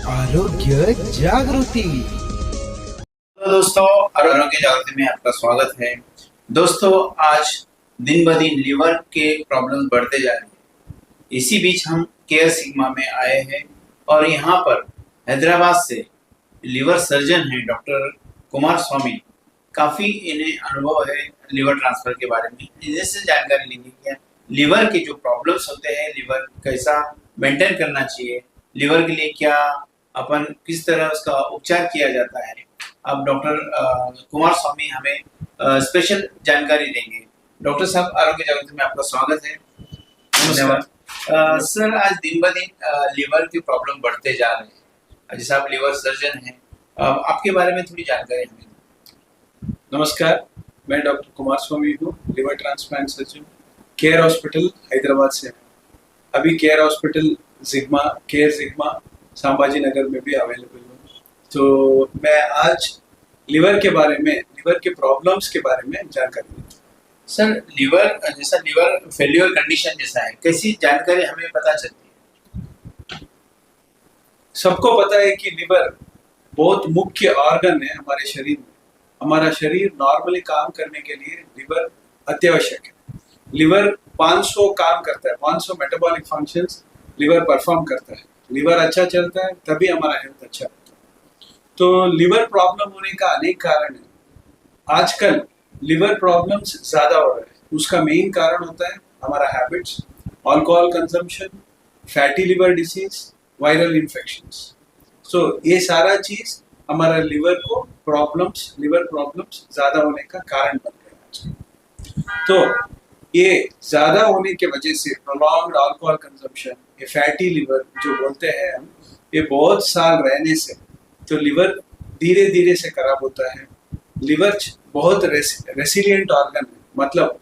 आरोग्य जागृति। तो दोस्तों, आरोग्य जागृति में आपका स्वागत है। दोस्तों, आज दिन ब दिन लीवर के प्रॉब्लम बढ़ते जा रहे हैं। इसी बीच हम केयर सिग्मा में आए हैं और यहाँ पर हैदराबाद से लीवर सर्जन हैं डॉक्टर कुमार स्वामी। काफ़ी इन्हें अनुभव है लीवर ट्रांसफर के बारे में। इनसे जानकारी लेंगे कि लीवर के जो प्रॉब्लम्स होते हैं, लीवर कैसा मेंटेन करना चाहिए, लीवर के लिए क्या अपन किस तरह उसका उपचार किया जाता है। अब डॉक्टर कुमार स्वामी हमें स्पेशल जानकारी देंगे। डॉक्टर साहब, आरोग्य जागृति में आपका स्वागत है। धन्यवाद। सर, आज दिन ब दिन लीवर की प्रॉब्लम बढ़ते जा रहे हैं। जैसे आप लीवर सर्जन हैं, आपके बारे में थोड़ी जानकारी हमें। नमस्कार, मैं डॉक्टर कुमार स्वामी हूँ, liver transplant surgeon, care hospital Hyderabad से। अभी care hospital care जिग्मा Sambhaji Nagar में भी अवेलेबल हूँ। तो मैं आज लिवर के प्रॉब्लम्स के बारे में जानकारी दूँ। सर, लीवर फेल्योर कंडीशन जैसा है, कैसी जानकारी हमें पता चलती है? सबको पता है कि लिवर बहुत मुख्य ऑर्गन है हमारे शरीर में। हमारा शरीर नॉर्मली काम करने के लिए लिवर अत्यावश्यक है। लिवर 500 काम करता है, 500 मेटाबॉलिक फंक्शंस लिवर परफॉर्म करता है। लिवर अच्छा चलता है तभी हमारा हेल्थ अच्छा होता है। तो लिवर प्रॉब्लम होने का अनेक कारण है। आजकल लिवर प्रॉब्लम्स ज्यादा हो रहे हैं। उसका मेन कारण होता है हमारा habits, alcohol consumption, fatty liver disease, viral infections. So ये सारा चीज हमारा लिवर प्रॉब्लम्स ज्यादा होने का कारण बन गया है। तो ये ज्यादा होने के वजह से प्रोलॉन्ग्ड अल्कोहल कंजम्पशन, ये फैटी लिवर जो बोलते हैं हम, ये बहुत साल रहने से तो लिवर धीरे धीरे से खराब होता है। लिवर बहुत रेसिलिएंट ऑर्गन है, मतलब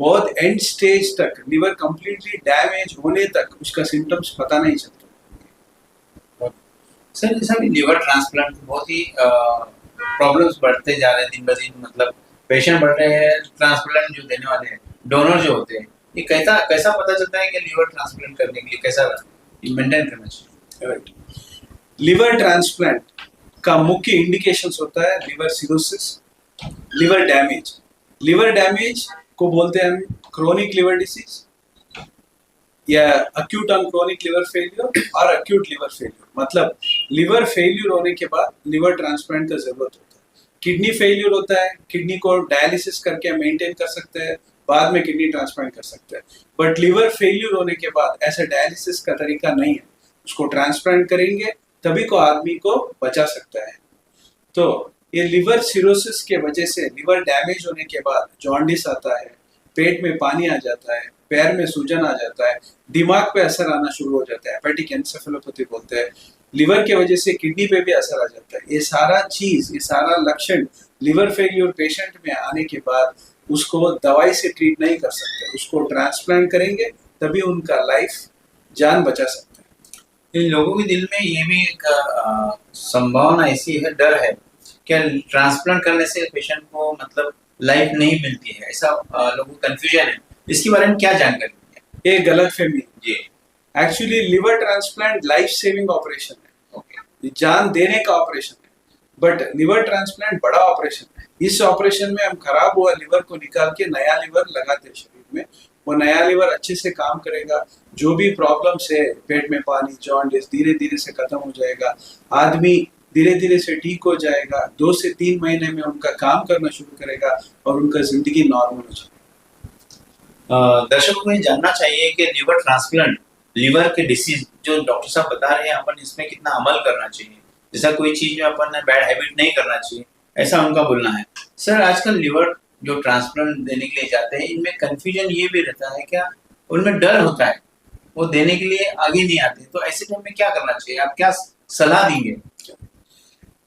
बहुत एंड स्टेज तक लिवर कंप्लीटली डैमेज होने तक उसका सिम्टम्स पता नहीं चलता। सर, जैसा भी लीवर ट्रांसप्लांट बहुत ही प्रॉब्लम्स बढ़ते जा रहे हैं दिन ब दिन, मतलब पेशेंट बढ़ रहे हैं, ट्रांसप्लांट जो देने वाले हैं, डोनर जो होते हैं, ये कैसा कैसा पता चलता है कि लीवर ट्रांसप्लांट करने के लिए कैसा मेंटेन करना चाहिए? लिवर ट्रांसप्लांट का मुख्य इंडिकेशंस होता है liver cirrhosis, liver damage. Liver damage को बोलते हैं हम क्रोनिक लिवर डिसीज या acute on chronic liver failure और अक्यूट लिवर फेलियर। मतलब लिवर फेलियर होने के बाद लिवर ट्रांसप्लांट का जरूरत होता है। किडनी फेलियर होता है, किडनी को डायलिसिस करके मेंटेन कर सकते हैं, बाद में किडनी ट्रांसप्लांट कर सकते हैं। बट लिवर फेलियर होने के बाद ऐसा डायलिसिस का तरीका नहीं है, उसको ट्रांसप्लांट करेंगे तभी को आदमी को बचा सकता है। तो ये लिवर सिरोसिस के वजह से लिवर डैमेज होने के बाद जॉन्डिस आता है, पेट में पानी आ जाता है, पैर में सूजन आ जाता है, दिमाग पे असर आना शुरू हो जाता है, हेपेटिक एन्सेफेलोपैथी बोलते हैं। लिवर के वजह से किडनी पे भी असर आ जाता है। ये सारा लक्षण लिवर फेलियर पेशेंट में आने के बाद उसको दवाई से ट्रीट नहीं कर सकते, उसको ट्रांसप्लांट करेंगे तभी उनका लाइफ जान बचा सकता है। इन लोगों के दिल में ये भी एक संभावना ऐसी है, डर है क्या ट्रांसप्लांट करने से पेशेंट को मतलब लाइफ नहीं मिलती है, ऐसा लोगों को कंफ्यूजन है। इसके बारे में क्या जानकारी है? ये गलतफहमी जी। Actually liver transplant life saving operation है। ओके। जान देने का ऑपरेशन है, बट लिवर ट्रांसप्लांट बड़ा ऑपरेशन है। इस ऑपरेशन में हम खराब हुआ लिवर को निकाल के नया लिवर लगाते हैं शरीर में। वो नया लिवर अच्छे से काम करेगा, जो भी प्रॉब्लम्स है पेट में पानी, जॉन्डिस, धीरे धीरे से खत्म हो जाएगा। आदमी धीरे धीरे से ठीक हो जाएगा। 2 से 3 महीने में उनका काम करना शुरू करेगा और उनका जिंदगी नॉर्मल हो जाएगा। दर्शकों को ये जानना चाहिए कि लिवर ट्रांसप्लांट, लिवर के डिसीज जो डॉक्टर साहब बता रहे हैं, अपन इसमें कितना अमल करना चाहिए। जैसा कोई चीज में अपन ने बैड हैबिट नहीं करना चाहिए, ऐसा उनका बोलना है। सर, आजकल लिवर जो ट्रांसप्लांट देने के लिए जाते हैं, इनमें कंफ्यूजन ये भी रहता है क्या, उनमें डर होता है, वो देने के लिए आगे नहीं आते। तो ऐसे टाइम में क्या करना चाहिए, आप क्या सलाह देंगे?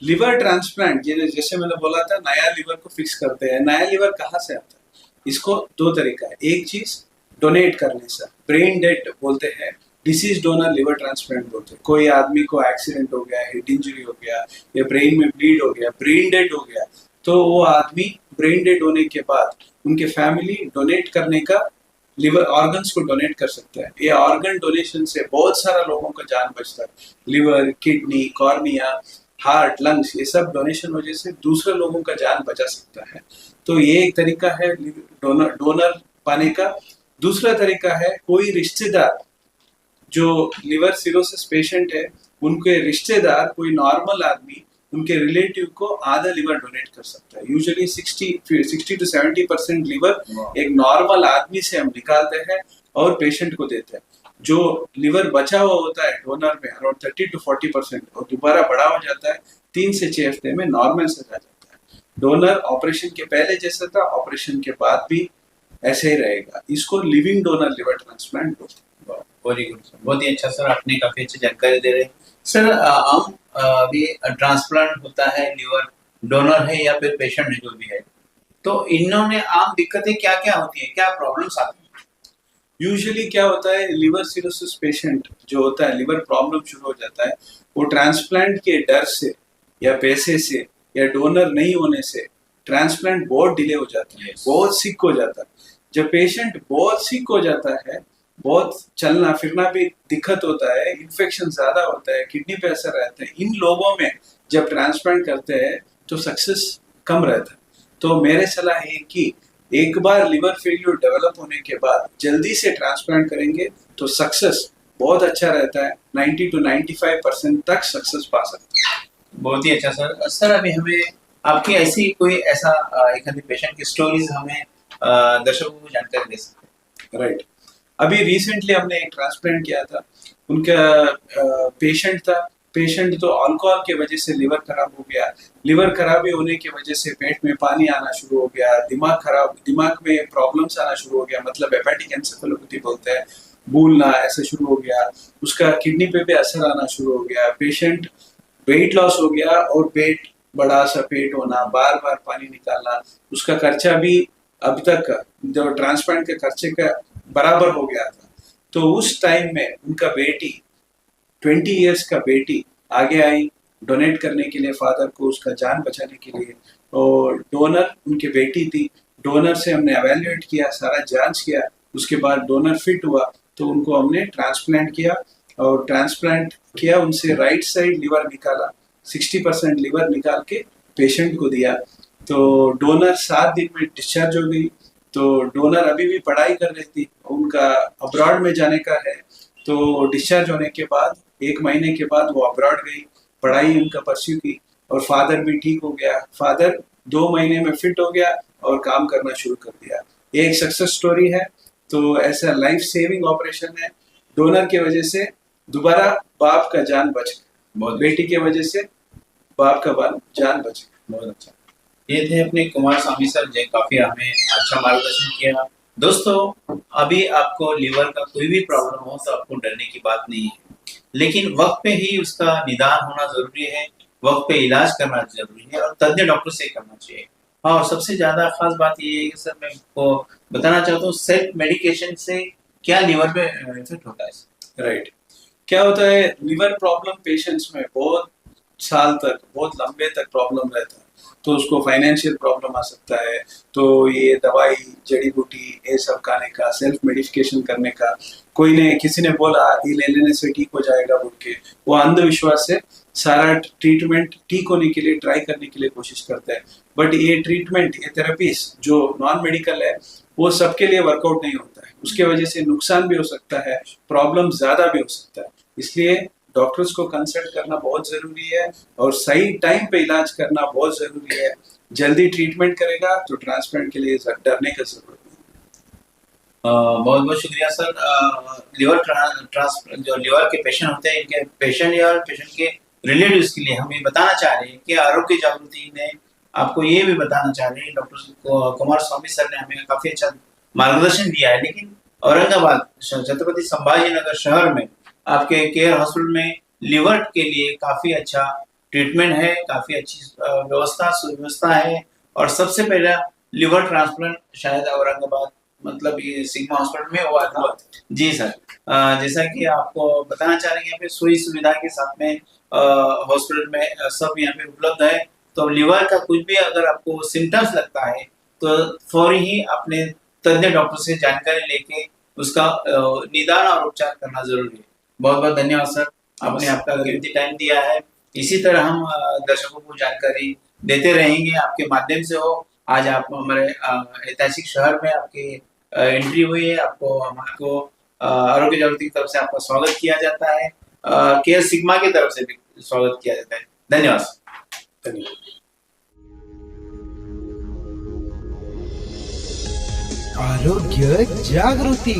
लिवर ट्रांसप्लांट जैसे मैंने बोला था, नया लिवर को फिक्स करते हैं। नया लिवर कहाँ से आता है? इसको 2 तरीका है। एक चीज डोनेट करने से, ब्रेन डेड बोलते हैं, डिसीज डोनर लिवर ट्रांसप्लांट बोलते हैं। कोई आदमी को एक्सीडेंट हो गया, हेड इंजरी हो गया या ब्रेन में ब्लीड हो गया, ब्रेन डेड हो गया, तो वो आदमी ब्रेन डेड होने के बाद उनके फैमिली डोनेट करने का लिवर ऑर्गन्स को डोनेट कर सकता है। ये ऑर्गन डोनेशन से बहुत सारा लोगों का जान बचता है। Liver, kidney, cornea, heart, lungs, ये सब डोनेशन वजह से दूसरे लोगों का जान बचा सकता है। तो ये एक तरीका है डोनर पाने का। दूसरा तरीका है कोई रिश्तेदार जो लिवर सिरोसिस पेशेंट है, उनके रिश्तेदार कोई नॉर्मल आदमी उनके रिलेटिव को आधा लिवर डोनेट कर सकता है। यूजुअली 60 to 70% लिवर एक नॉर्मल आदमी से हम निकालते हैं और पेशेंट को देते हैं। जो लिवर बचा हुआ होता है डोनर में अराउंड 30 to 40% और दोबारा बड़ा हो जाता है 3 से 6 हफ्ते में नॉर्मल से आ जाता है। डोनर ऑपरेशन के पहले जैसा था, ऑपरेशन के बाद भी ऐसे ही रहेगा। इसको लिविंग डोनर लिवर ट्रांसप्लांट बोलते हैं। वेरी गुड सर, बहुत ही अच्छा सर, आपने काफी अच्छी जानकारी दे रहे हैं सर। हम अभी ट्रांसप्लांट होता है, लिवर डोनर है या फिर पेशेंट है जो भी है, तो इन्होंने आम दिक्कतें क्या क्या होती है, क्या प्रॉब्लम्स आती है? यूजुअली क्या होता है, लिवर सिरोसिस पेशेंट जो होता है, लिवर प्रॉब्लम शुरू हो जाता है, वो ट्रांसप्लांट के डर से या पैसे से या डोनर नहीं होने से ट्रांसप्लांट बहुत डिले हो जाता है, बहुत सिक हो जाता है। जब पेशेंट बहुत सिक हो जाता है, बहुत चलना फिरना भी दिक्कत होता है, इन्फेक्शन ज्यादा होता है, किडनी पे असर रहता है, इन लोगों में जब ट्रांसप्लांट करते हैं तो सक्सेस कम रहता है। तो मेरे सलाह है कि एक बार लिवर फेल्यूर डेवलप होने के बाद जल्दी से ट्रांसप्लांट करेंगे तो सक्सेस बहुत अच्छा रहता है। 90 to 95% तक सक्सेस पा सकते हैं। बहुत ही अच्छा सर। सर अभी हमें आपकी ऐसी कोई ऐसा एक आधी पेशेंट की स्टोरीज हमें दर्शकों को जानकारी दे सकते हैं? राइट, अभी रिसेंटली हमने एक ट्रांसप्लांट किया था। उनका पेशेंट था, पेशेंट तो अल्कोहल के वजह से लिवर खराब हो गया। लिवर खराबी होने की वजह से पेट में पानी आना शुरू हो गया, दिमाग में प्रॉब्लम्स आना शुरू हो गया, मतलब हेपेटिक एन्सेफेलोपैथी बोलते हैं, भूलना ऐसा शुरू हो गया। उसका किडनी पे भी असर आना शुरू हो गया। पेशेंट वेट लॉस हो गया और पेट बड़ा सा पेट होना, बार बार पानी निकालना। उसका खर्चा भी अब तक जो ट्रांसप्लांट के खर्चे का बराबर हो गया था। तो उस टाइम में उनका बेटी 20 इयर्स का बेटी आगे आई डोनेट करने के लिए फादर को, उसका जान बचाने के लिए। और डोनर उनकी बेटी थी। डोनर से हमने एवेल्युएट किया, सारा जांच किया, उसके बाद डोनर फिट हुआ तो उनको हमने ट्रांसप्लांट किया। और ट्रांसप्लांट किया, उनसे राइट साइड लिवर निकाला, 60% लिवर निकाल के पेशेंट को दिया। तो डोनर 7 दिन में डिस्चार्ज हो गई। तो डोनर अभी भी पढ़ाई कर रही थी, उनका अब्रॉड में जाने का है। तो डिस्चार्ज होने के बाद 1 महीने के बाद वो अब्रॉड गई, पढ़ाई उनका परस्यू की और फादर भी ठीक हो गया। फादर 2 महीने में फिट हो गया और काम करना शुरू कर दिया। ये एक सक्सेस स्टोरी है। तो ऐसा लाइफ सेविंग ऑपरेशन है। डोनर की वजह से दोबारा बाप का जान बच गया, बेटी की वजह से बाप का जान बच गया। बहुत अच्छा। ये थे अपने कुमार स्वामी सर, जो काफी हमें अच्छा मार्गदर्शन किया। दोस्तों अभी आपको लिवर का कोई भी प्रॉब्लम हो तो आपको डरने की बात नहीं है, लेकिन वक्त पे ही उसका निदान होना जरूरी है, वक्त पे इलाज करना जरूरी है और तज्ञ डॉक्टर से करना चाहिए। और सबसे ज्यादा खास बात ये है कि सर मैं आपको बताना चाहता हूँ, सेल्फ मेडिकेशन से क्या लिवर पे इफेक्ट होता है? राइट, क्या होता है, लिवर प्रॉब्लम पेशेंट्स में बहुत साल तक, बहुत लंबे तक प्रॉब्लम रहता है। तो उसको फाइनेंशियल प्रॉब्लम आ सकता है। तो ये दवाई, जड़ी बूटी, ये सब खाने का, सेल्फ मेडिकेशन करने का, किसी ने बोला ये ले लेने से ठीक हो जाएगा बोल के, वो अंधविश्वास से सारा ट्रीटमेंट ठीक होने के लिए ट्राई करने के लिए कोशिश करते हैं। बट ये ट्रीटमेंट, ये थेरेपीज जो नॉन मेडिकल है, वो सबके लिए वर्कआउट नहीं होता है। उसके वजह से नुकसान भी हो सकता है, प्रॉब्लम ज्यादा भी हो सकता है। इसलिए डॉक्टर्स को कंसल्ट करना बहुत जरूरी है और सही टाइम पे इलाज करना बहुत जरूरी है। जल्दी ट्रीटमेंट करेगा तो ट्रांसप्लांट के लिए डरने की जरूरत नहीं। बहुत बहुत शुक्रिया सर। लिवर ट्रांसप्लांट जो लिवर के पेशेंट होते हैं, इनके पेशेंट या पेशेंट के रिलेटिव्स के लिए हम ये बताना चाह रहे हैं कि आरोग्य जागृति ने आपको ये भी बताना चाह रहे हैं, डॉक्टर कुमार स्वामी सर ने हमें काफी अच्छा मार्गदर्शन दिया है। लेकिन औरंगाबाद छत्रपति संभाजीनगर शहर में आपके केयर हॉस्पिटल में लिवर के लिए काफी अच्छा ट्रीटमेंट है, काफी अच्छी सुव्यवस्था है। और सबसे पहला लिवर ट्रांसप्लांट शायद औरंगाबाद, मतलब ये सिग्मा हॉस्पिटल में हुआ था। जी सर, जैसा कि आपको बताना चाह रहे हैं, यहाँ पे सुई सुविधा के साथ में हॉस्पिटल में सब यहाँ पे उपलब्ध है। तो लिवर का कुछ भी अगर आपको सिम्टम्स लगता है तो फौरी ही अपने तज्ञ डॉक्टर से जानकारी लेके उसका निदान और उपचार करना जरूरी है। बहुत बहुत धन्यवाद सर, आपने आपका कीमती टाइम दिया है। इसी तरह हम दर्शकों को जानकारी देते रहेंगे आपके माध्यम से हो। आज आप हमारे ऐतिहासिक शहर में आपकी एंट्री हुई है, हमको आरोग्य जागृति की तरफ से आपका स्वागत किया जाता है, केयर सिग्मा की तरफ से भी स्वागत किया जाता है। धन्यवाद सर। धन्यवाद। आरोग्य जागृति।